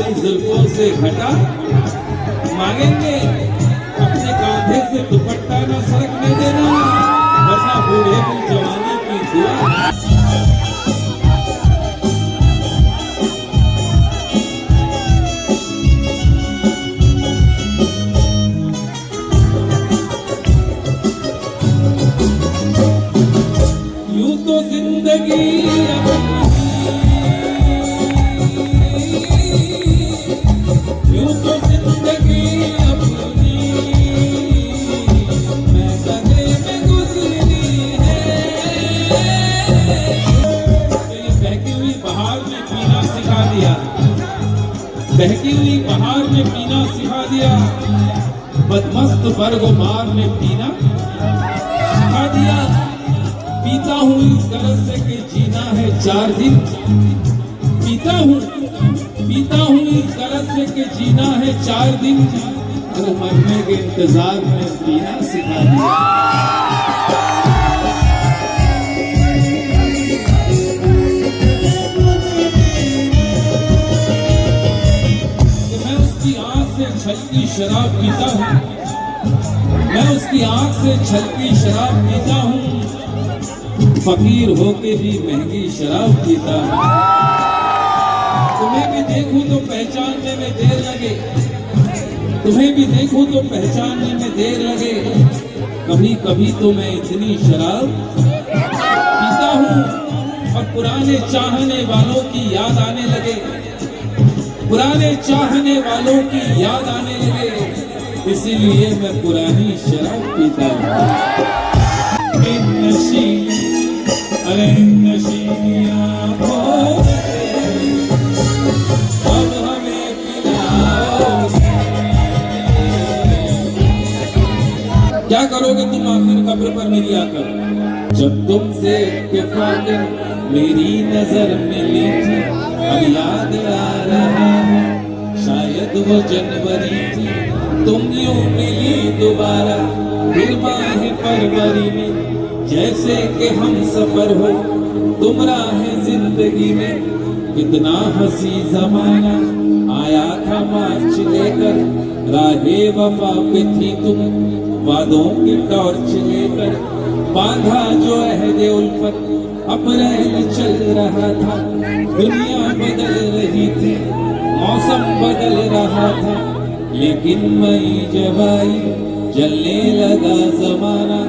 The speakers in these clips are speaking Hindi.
तेरी जुल्फों से घटा, मांगेंगे अपने कांधे से दुपट्टा न सरकने देना, वरना बूढ़े की जवानी की दुआ। यूं तो जिंदगी यूं तो जिंदगी अपनी मैं कदे में गुजरी है। ये बहकी हुई बहार में पीना सिखा दिया, बहकी हुई बहार में पीना सिखा दिया, बदमस्त बरगुमार ने पीना सिखा दिया। पीता हूँ इस गरज से कि जीना है 4 दिन, पीता हूँ इस गरज से कि जीना है 4 दिन, और मरने के इंतजार में पीना सिखा दिया। कि मैं उसकी आंख से छलकी शराब पीता हूँ, मैं उसकी आंख से छलकी शराब पीता हूँ, फकीर होके भी महंगी शराब पीता हूँ। तुम्हें भी देखूं तो पहचानने में देर लगे, तुम्हें भी देखूं तो पहचानने में देर लगे, कभी कभी तो मैं इतनी शराब पीता हूँ और पुराने चाहने वालों की याद आने लगे, पुराने चाहने वालों की याद आने लगे, इसीलिए मैं पुरानी शराब पीता हूँ। अरे नशीनिया अब हमें पिलाओगे, क्या करोगे तुम आखिर कब्र पर मेरी आकर। जब तुमसे इत्तेफाक मेरी नजर मिली थी, अब याद आ रहा है शायद वो जनवरी थी, तुम यूं मिली दोबारा फिर माह फरवरी में, जैसे कि हम सफर हो तुम राह जिंदगी में। कितना हंसी जमाना आया था मार्च लेकर, राहे वफा पे थी तुम वादों की टॉर्च लेकर, बांधा जो अहदे उल्फत अप्रैल चल रहा था, दुनिया बदल रही थी, मौसम बदल रहा था, लेकिन मई जब आई जलने लगा जमाना,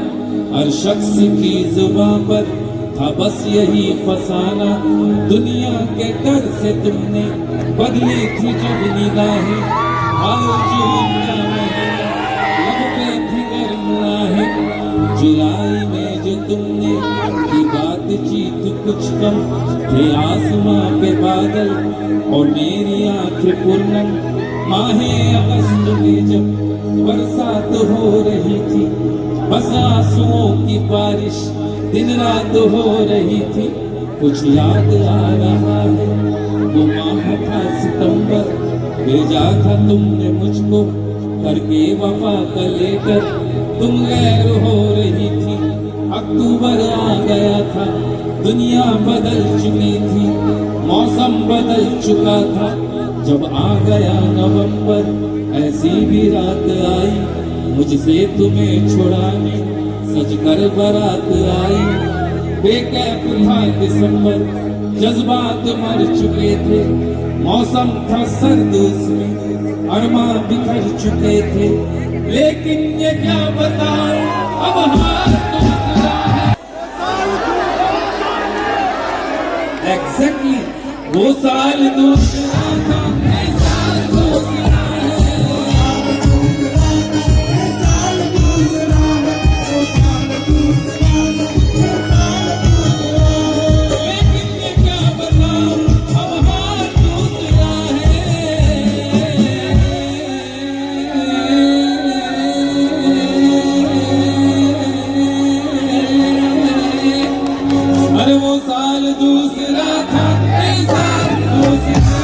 हर शख्स की जुबान पर था बस यही फसाना। दुनिया के डर से तुमने बदली थी जब निगाहें, आओ जून का महीना लब पे थी गर्म आहें, जुलाई में जो तुमने की बातचीत कुछ कम थे, आसमां पे बादल और मेरी आंखें पूर्णम, माहे अगस्त में जब बरसात हो रही थी, बस आंसुओं की बारिश दिन रात हो रही थी। कुछ याद आ रहा है वो माह था सितंबर, भेजा था तुमने मुझको करके वफा का लेकर, तुम गैर हो रही थी। अक्टूबर आ गया था, दुनिया बदल चुकी थी, मौसम बदल चुका था, जब आ गया नवंबर, ऐसी भी रात आई मुझसे तुम्हें छुड़ाने, सज कर बारात आई। बेकैफ था दिसंबर, जज्बात मर चुके थे, मौसम था सर्द उसमें अरमां बिखर चुके थे, लेकिन ये क्या बताऊं अब हाल दूसरा है। एग्जैक्टली वो साल दूसरा था, वो साल दूसरा था, साल दूसरा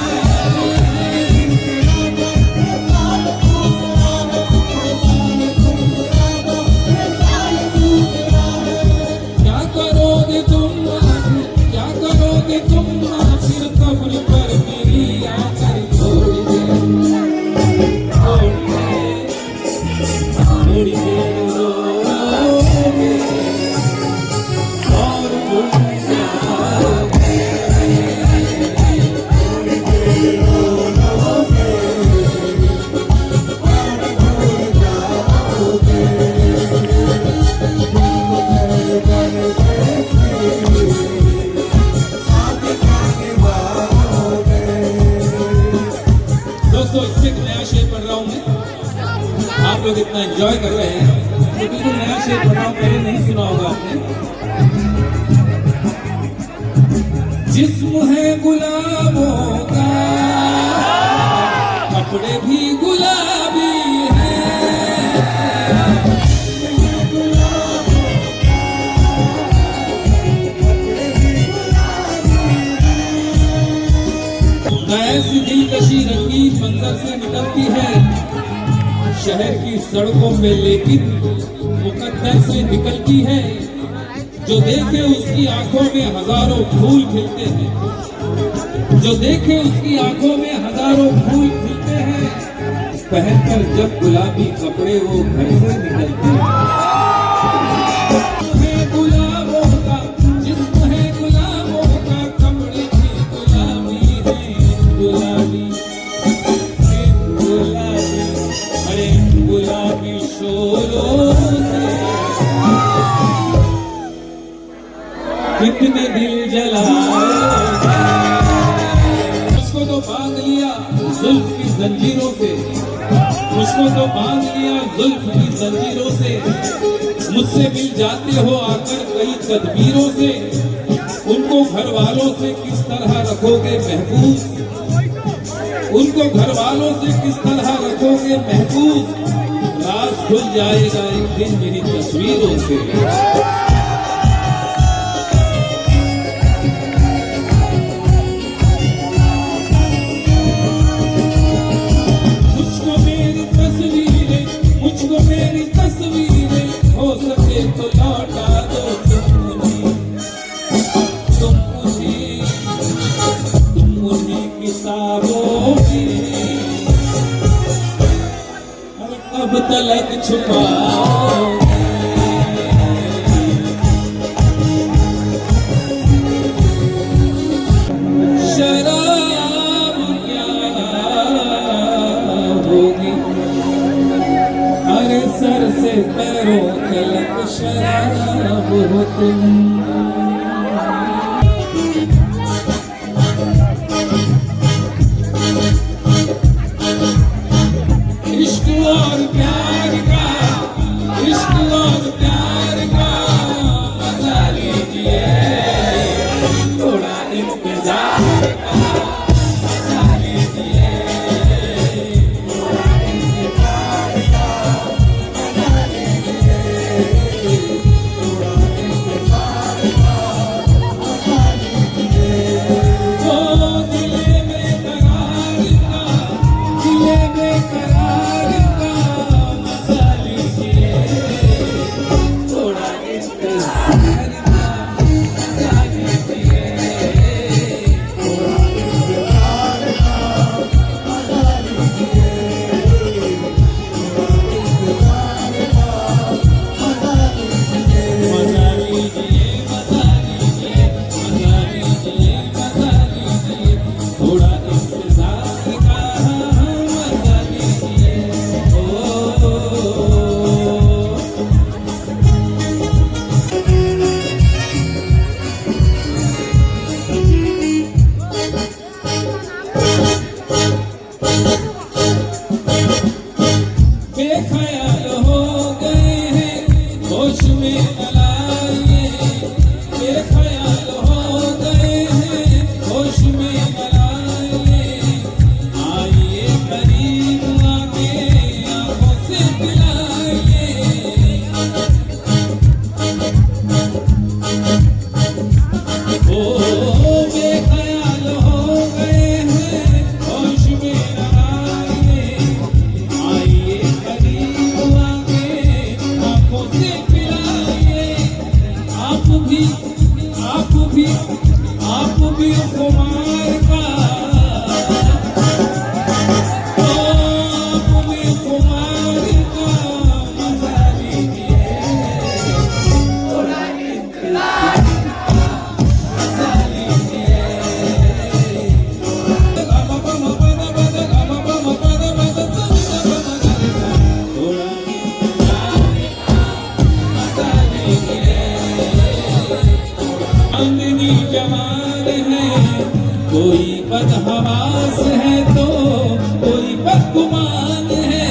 आप लोग इतना एंजॉय कर रहे हैं तो बिल्कुल नया शेर बताओ, पहले नहीं सुना होगा आपने। जिस्म है गुलाबों का, कपड़े भी गुलाबी ऐसी दिलकशी रंगीन मंजर से निकलती है शहर की सड़कों पे, लेकिन मुकद्दर से निकलती है। जो देखे उसकी आंखों में हजारों फूल खिलते हैं, जो देखे उसकी आंखों में हजारों फूल खिलते हैं। पहनकर जब गुलाबी कपड़े वो घर से निकलते हैं। कितने दिल जलाए, मुझको तो बांध लिया जुल्फ की जंजीरों से, मुझको तो बांध लिया जुल्फ की जंजीरों से। मुझसे मिल जाते हो आकर कई तदबीरों से, उनको घर वालों से किस तरह रखोगे महफूज, उनको घर वालों से किस तरह रखोगे महफूज। राज खुल जाएगा एक दिन मेरी तस्वीरों से। अब तलक छुपाओ शराब क्या होगी, अरे सर से पैरों तलक शराब हो तुम। इश्क और प्यार का, इश्क और प्यार का मजा लीजिए, थोड़ा इंतजार का मजा लीजिए, थोड़ा इंतजार का मजा लीजिए, थोड़ा इंतजार का मजा लीजिए। ओ दिले में करार का, दिले में करार बेख्याल हो गए हैं होश में न लाइए, बेख्याल हो गए हैं होश में न लाइए। आइए करीब आके आंखों से पिलाइए, ओ बेख्याल हो गए हैं होश में न लाइए। आइए करीब आके आंखों से पिलाइए। आप भी कुमार का, आप भी कुमार का मजा लीजिए, थोड़ा इंतजार मजा लीजिए। चांदनी जवान है, कोई बदहवास है तो कोई बदगुमान है।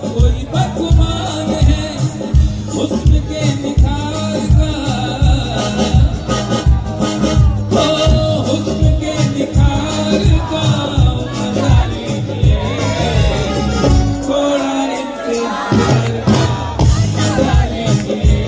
कोई बदगुमान है हुस्न के निखार का, ओ हुस्न के निखार का मजा लीजिए, थोड़ा इंतजार का मजा लीजिए।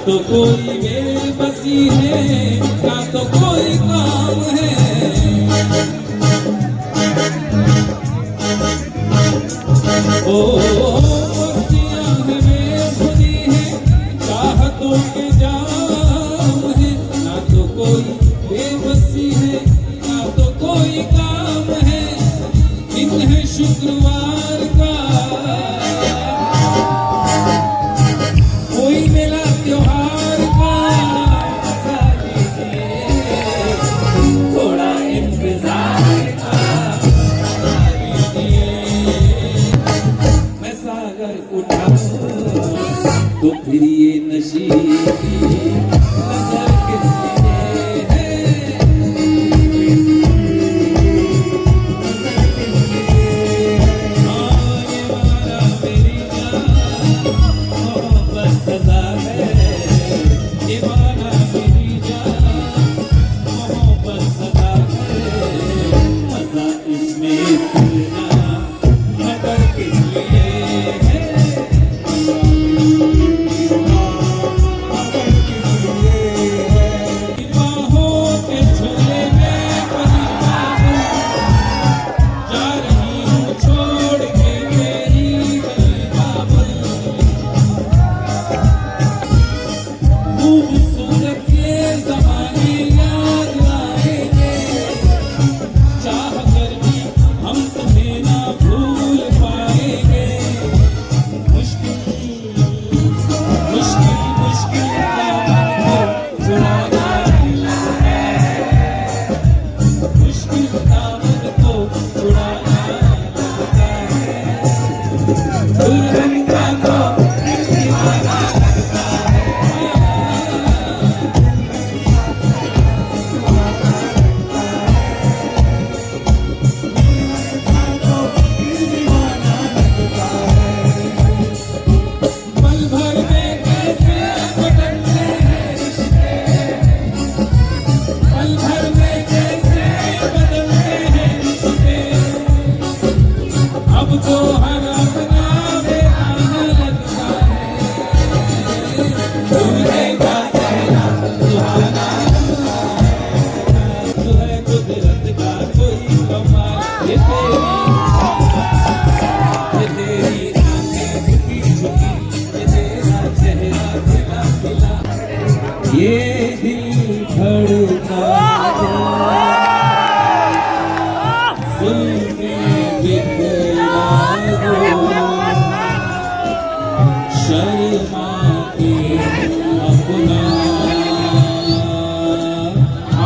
तो कोई बेबसी है ना तो कोई काम है, ओ मस्तियाँ है बेखुदी है, चाहतों के जाम है, ना तो कोई बेबसी है ना तो कोई काम है, दिन है शुक्रवार का, कोई मेला त्योहार का मजा लीजिए, थोड़ा इंतजार का मजा लीजिए। मैं सागर उठाऊं तो फिर ये नशीली नजर किसने है, हाँ ये मारा मेरी जान मोहब्बत सदा है, ये माना मेरी जान मोहब्बत सदा है, मजा इसमें इतना मगर किस लिए है, बाहों के झूले में परी बाबू जा रही हूँ छोड़ के मेरी गली बाबू, खूबसूरत ये ज़माने याद आएंगे, चाह कर भी हम तुम्हें ना भूल पाएंगे, मुश्किल मुश्किल मुश्किल दामन को छुड़ाना है, मुश्किल दामन को छुड़ाना लगता है, दुल्हन का तो दीवाना लगता है। पल भर में कैसे बदलते हैं रिश्ते, पल भर में कैसे बदलते हैं रिश्ते, अब तो हर अपना बेगाना लगता है, दूल्हे का सहना सुहाना तो है कुदरत का कोई कमाल, ये तेरी आंखें झुकी झुकी, ये तेरा चेहरा खिला खिला, ये दिल धड़का जुल्फें बिखरा दो, शर्मा के अपना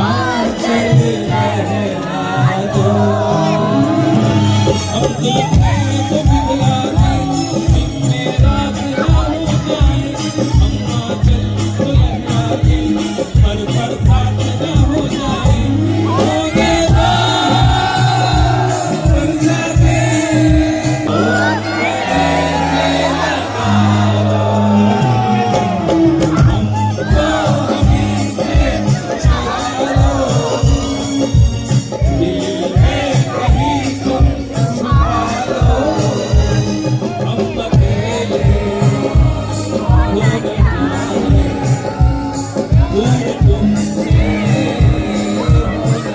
आंचल लहरा दो, अब तो मैं तो पिघला दे, दिन में रात ना हो जाए, अम्मा चल तो लहरा दे, हर बरसात ना हो जाए, होने दो बरसाते, ऐसे लगा लो, हमको अभी से छुड़ा लो, दिल में कहीं तुम छुपा लो, हम अकेले हो न जाए, दूर तुमसे हो न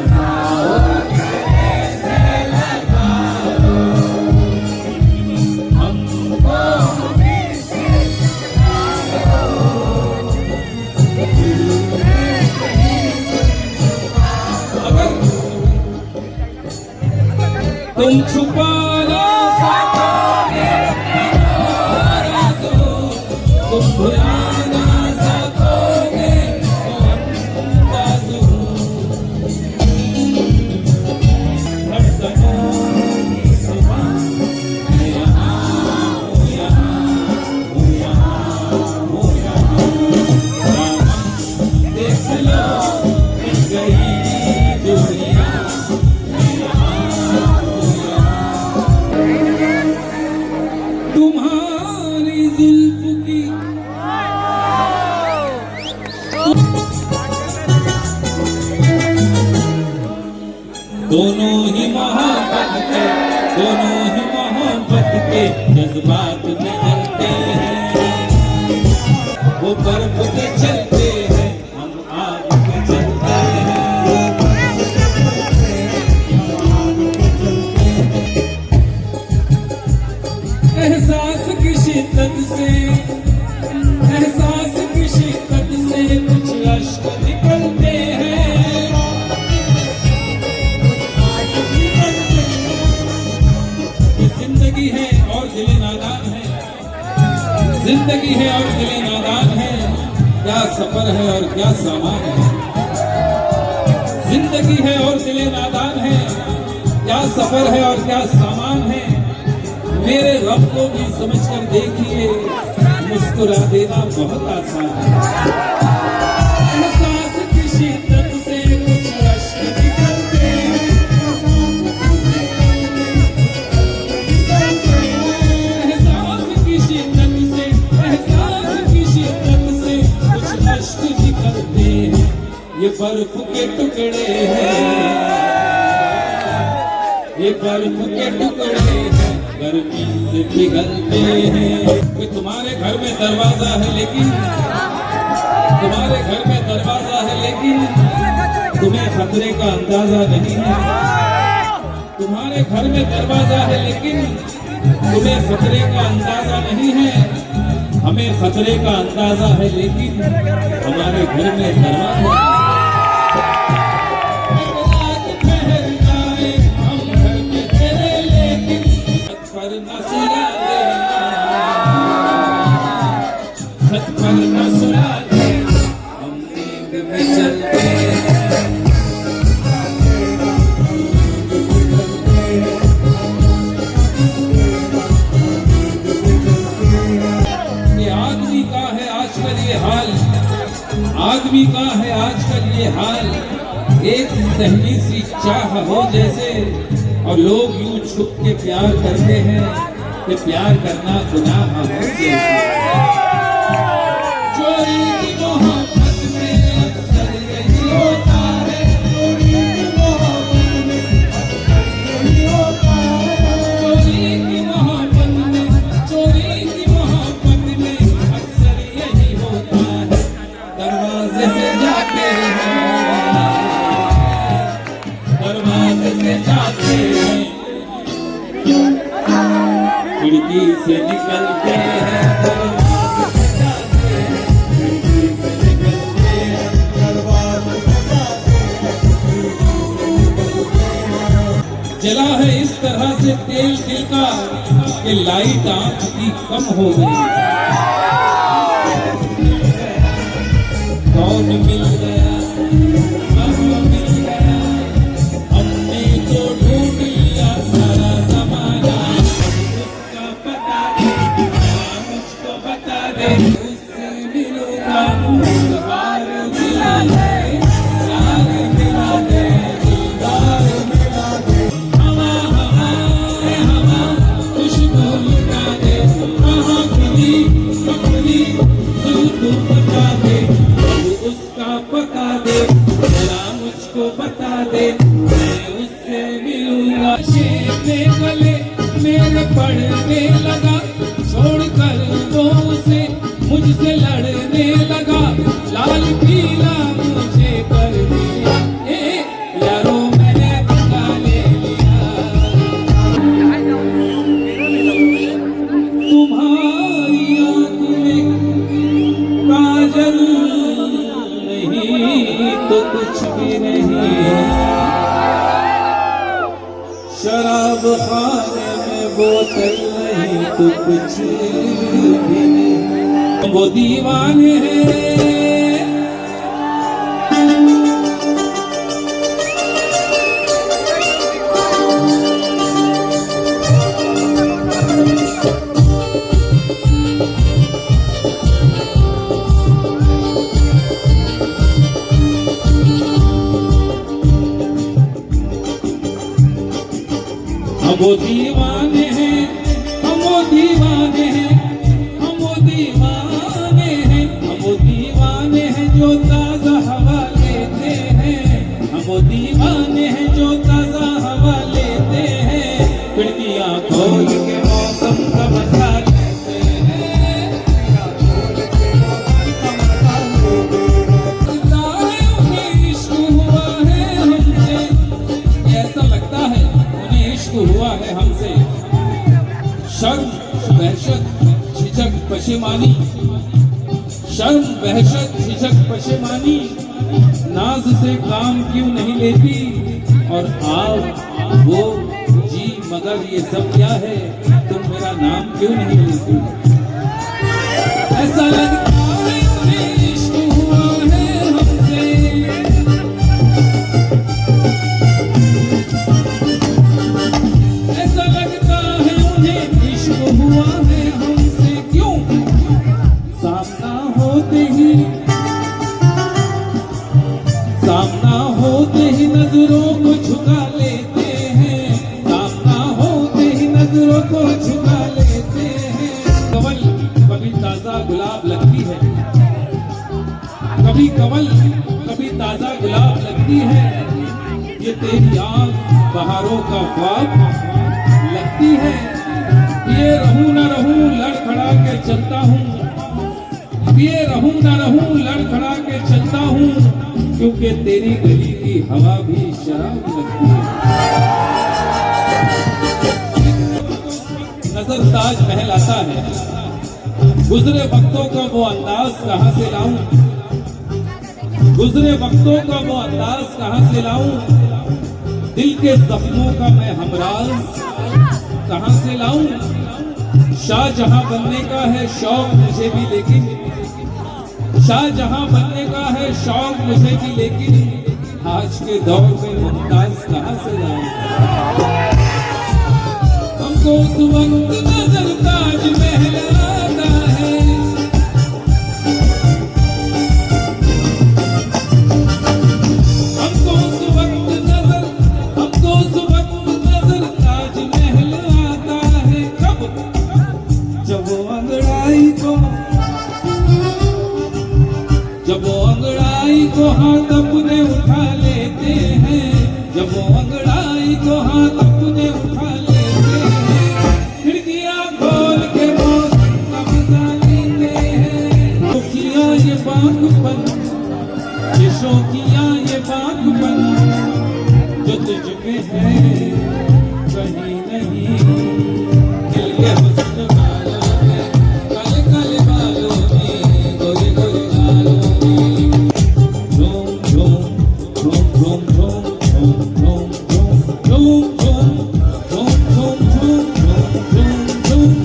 जाए, ऐसे लगा लो, हमको अभी से छुड़ा लो, दिल में कहीं अगर तुम छुपा ना सकोगे तुम भुला ना सकोगे तो अंदाज़ हूँ धड़कनों की सुबह मैं यहाँ हूँ देख लो मिट गई दुनिया तुम्हारी जुल्फ की दोनों ही मोहब्बत के जज्बात निकलते हैं वो बर्फ पे चलते हैं हम आग पे चलते हैं एहसास की शिद्दत से कुछ अश्क निकलते हैं ये जिंदगी है और दिल नादान है जिंदगी है और दिल नादान है क्या सफर है और क्या सामान है जिंदगी है और दिल नादान है क्या सफर है और क्या सामान है मेरे रब को भी समझकर देखिए मुस्कुरा देना बहुत आसान है एहसास की शिद्दत से कुछ अश्क निकलते हैं एहसास की शिद्दत से कुछ अश्क निकलते हैं ये बर्फ के टुकड़े हैं ये बर्फ के टुकड़े हैं गर्मी से पिघलते हैं कि तुम्हारे घर में दरवाजा है लेकिन तुम्हें खतरे का अंदाजा नहीं है तुम्हारे घर में दरवाजा है लेकिन तुम्हें खतरे का अंदाजा नहीं है हमें खतरे का अंदाजा है लेकिन हमारे घर में दरवाजा आदमी का है आजकल ये हाल एक सहनी सी चाह हो जैसे और लोग यूं छुप के प्यार करते हैं कि प्यार करना गुनाह हो जैसे चोरी की मोहब्बत में अक्सर यही होता है चोरी की मोहब्बत में अक्सर यही होता है चोरी की मोहब्बत में अक्सर यही होता है दरवाजे से जाते हैं खिड़की से निकलते हैं दरवाजे से जाते हैं खिड़की से निकलते हैं दरवाजे से जाते हैं जला है इस तरह से तेल दिल का कि लाइट आंख की कम हो गई कौन मिल गया अब मिल गया हमने तो ढूंढ लिया सारा जमाना उसका पता दे मुझको बता दे उससे मिलूंगा दिलदार मिला दे यार मिला दे दिलदार मिला दे हवा हवा हवा खुशबू लुटा दे कहाँ खिली कमली तू बता दे उसका पता दे जरा मुझको बता दे मैं उससे मिलूंगा शेर गले मेरे पढ़ने लगा छोड़कर वो उसे मुझसे लड़ने लगा लाल पीला मुझे कर दिया यारों मैंने बता ले लिया तुम्हारी आंख में काजल नहीं तो कुछ भी नहीं शराब खाने में बोतल नहीं तो कुछ भी नहीं वो दीवाने हैं। हम वो दीवाने हैं, हम वो दीवाने हैं, हम वो दीवाने हैं, हम वो दीवाने हैं जो ताजा हवा लेते हैं। हम वो दीवाने हैं जो ताजा हवा लेते हैं। खिड़कियां खोल के मौसम का मजा लेते हैं। लगता है उन्हें इश्क हुआ है हमसे, ऐसा लगता है उन्हें इश्क हुआ है हमसे। शर्म वहशत झिझक पशेमानी, शर्म वहशत झिझक पशेमानी, नाज से काम क्यों नहीं लेती। और आप वो जी मगर ये सब क्या है, तुम मेरा नाम क्यों नहीं लेती। ऐसा लगता है उन्हें इश्क हुआ है हमसे। ऐसा लगता है उन्हें इश्क हुआ है हमसे। क्यों सामना होते ही, सामना होते ही नजरों को झुका लेते हैं। सामना होते ही नजरों को झुका लेते हैं। कवल कभी ताजा गुलाब लगती है, कभी कवल कभी ताजा गुलाब लगती है। ये तेरी आँख बहारों का ख्वाब लगती है। ये रहूं न रहूं लड़खड़ा के चलता हूँ, ये रहूं न रहूं लड़खड़ा के चलता हूँ। क्योंकि तेरी गली की हवा भी शराब लगती है। नजर ताज महल आता है, गुजरे वक्तों का वो अंदाज कहाँ से लाऊं। गुजरे वक्तों का वो अंदाज कहाँ से लाऊं। दिल के जख्मों का मैं हमराज कहाँ से लाऊं। शाहजहां बनने का है शौक मुझे भी, लेकिन शाहजहां बनने का है शौक मुझे भी, लेकिन आज के दौर में मुमताज कहाँ से लाऊं। हमको उस वक्त नजर ताज महल आता है। हमको उस वक्त नजर, हमको उस वक्त नजर ताज महल आता है। कब जब वो अंगड़ाई को, जब वो अंगड़ाई को हाथ अपने उठा लेते हैं। जब वो अंगड़ाई को हाथ अपने उठा लेते हैं। खिड़कियां खोल के मौसम का मजा लेते हैं। शौकियां ये बागपन, ये शौकियां ये बागपन जो तुझ में है कहीं नहीं। दिल के हुस्न वालों में, काले काले बालों में, गोरे गोरे गालों में, झूम झूम झूम झूम झूम झूम झूम झूम झूम झूम झूम झूम झूम झूम।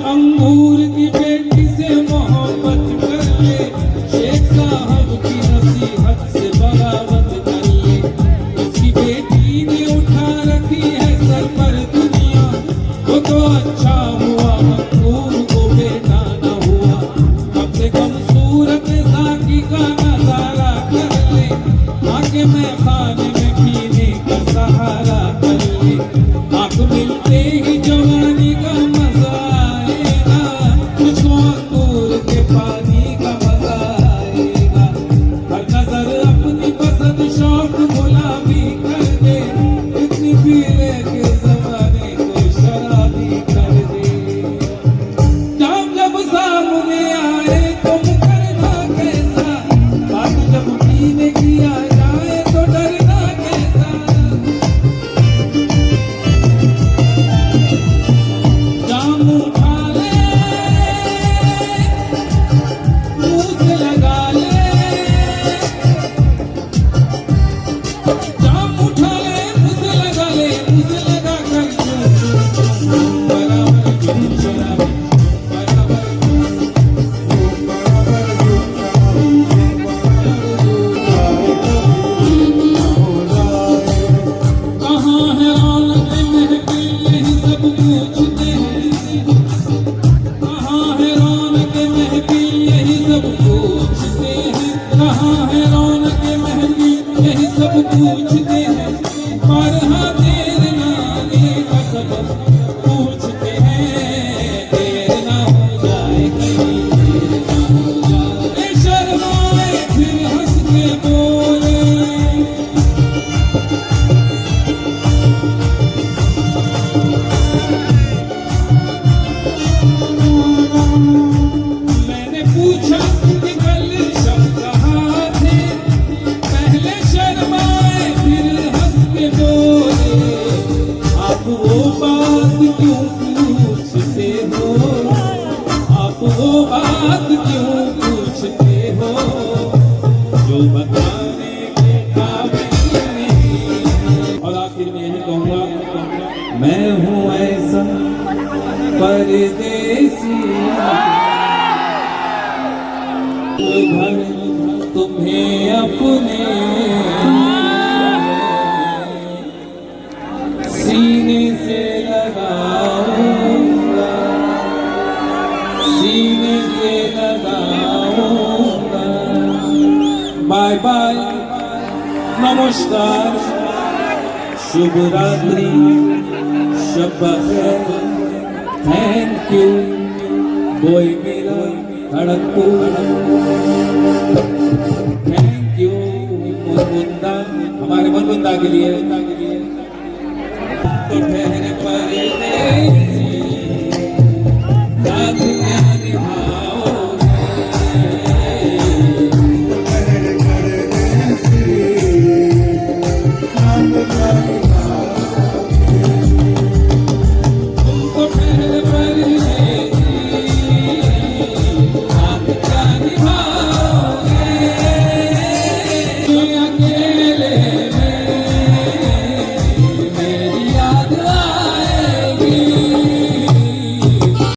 अंगूर की बेटी से मोहब्बत कर ले, शेख साहब की नसीहत से बगावत कर ले। उसकी बेटी ने उठा रखी है सर पर दुनिया, वो तो अच्छा हुआ अंगूर को बेटा न हुआ। कम से कम सूरत साकी का नजारा कर ले, आके मैं खाने में पीने का सहारा कर ले। आंख मिलते ही जवानी का मजा आएगा, तुझको अंगूर के पानी का मजा आएगा। हर नजर अपनी पसंद शौक गुलाबी कर दे, इतनी पी ले के जमाने को शराबी कर दे। जब जब सामने आए तुम करना कैसा, बात जब पीने की आ जाए तो डर बात क्यों पूछते हो जो बताने के काबिल नहीं। और आखिर में यही कहूँगा, मैं हूँ ऐसा परदेसी घर तुम्हें अपने सीने से लगाऊंगा, सीने से लगाऊंगा। बाय बाय, नमस्कार, शुभ रात्रि, शब बखैर, थैंक यू। कोई मेरा खड़गपुर, थैंक यू मुनमुंदा, हमारे मुनमुंदा के लिए। तो ठहरे परदेसी, साथ